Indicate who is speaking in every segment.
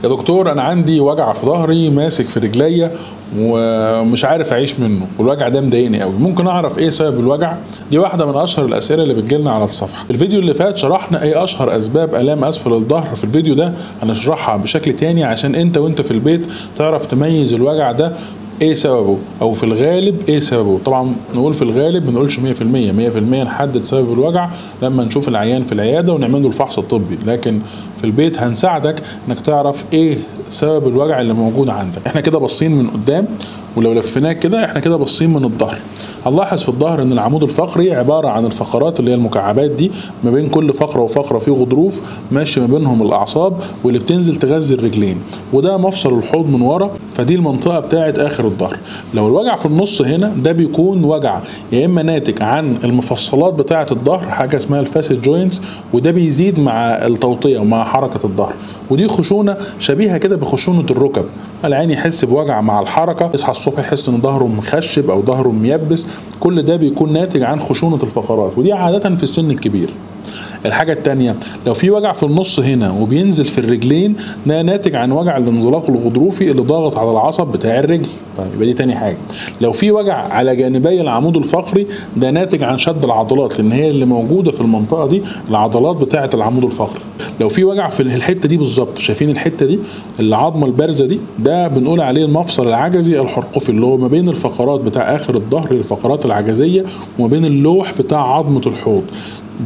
Speaker 1: يا دكتور انا عندي وجع في ظهري ماسك في رجليا ومش عارف اعيش منه والوجع ده مضايقني قوي، ممكن اعرف ايه سبب الوجع؟ دي واحده من اشهر الاسئله اللي بتجيلنا على الصفحه. الفيديو اللي فات شرحنا ايه اشهر اسباب الام اسفل الظهر، في الفيديو ده هنشرحها بشكل تاني عشان انت في البيت تعرف تميز الوجع ده ايه سببه، او في الغالب ايه سببه. طبعا نقول في الغالب، ما نقولش 100%، 100% نحدد سبب الوجع لما نشوف العيان في العياده ونعمل له الفحص الطبي، لكن في البيت هنساعدك انك تعرف ايه سبب الوجع اللي موجود عندك. احنا كده باصين من قدام، ولو لفيناك كده احنا كده باصين من الظهر. هنلاحظ في الظهر ان العمود الفقري عباره عن الفقرات اللي هي المكعبات دي، ما بين كل فقره وفقره في غضروف ماشي ما بينهم الاعصاب واللي بتنزل تغذي الرجلين، وده مفصل الحوض من ورا، فدي المنطقه بتاعه اخر الظهر. لو الوجع في النص هنا ده بيكون وجع يا اما ناتج عن المفصلات بتاعه الظهر، حاجه اسمها الفاسد جوينتس، وده بيزيد مع التوطيه ومع حركه الظهر، ودي خشونه شبيهه كده بخشونه الركب. العين يحس بوجع مع الحركه، يصحى الصبح يحس ان ظهره مخشب او ظهره ميبس، كل ده بيكون ناتج عن خشونه الفقرات، ودي عاده في السن الكبير. الحاجة التانية، لو في وجع في النص هنا وبينزل في الرجلين، ده ناتج عن وجع الانزلاق الغضروفي اللي ضاغط على العصب بتاع الرجل. طيب يبقى دي تاني حاجة. لو في وجع على جانبي العمود الفقري، ده ناتج عن شد العضلات، لان هي اللي موجودة في المنطقة دي العضلات بتاعة العمود الفقري. لو في وجع في الحتة دي بالظبط، شايفين الحتة دي العظمة البارزة دي، ده بنقول عليه المفصل العجزي الحرقفي، اللي هو ما بين الفقرات بتاع اخر الظهر الفقرات العجزية وما بين اللوح بتاع عظمة الحوض.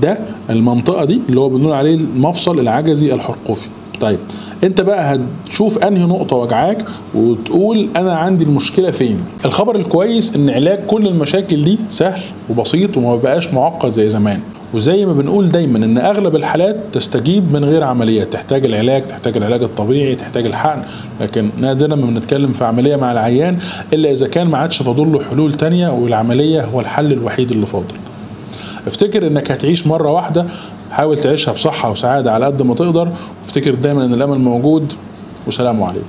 Speaker 1: ده المنطقة دي اللي هو بنقول عليه المفصل العجزي الحرقفي. طيب انت بقى هتشوف انهي نقطة وجعاك وتقول انا عندي المشكلة فين. الخبر الكويس ان علاج كل المشاكل دي سهل وبسيط وما بقاش معقد زي زمان، وزي ما بنقول دايما ان اغلب الحالات تستجيب من غير عمليات، تحتاج العلاج، تحتاج العلاج الطبيعي، تحتاج الحقن، لكن نادرا ما بنتكلم في عملية مع العيان الا اذا كان ما عادش فاضل له حلول تانية والعملية هو الحل الوحيد اللي فاضل. افتكر انك هتعيش مرة واحدة، حاول تعيشها بصحة وسعادة على قد ما تقدر، وافتكر دايما ان الامل موجود، وسلام عليكم.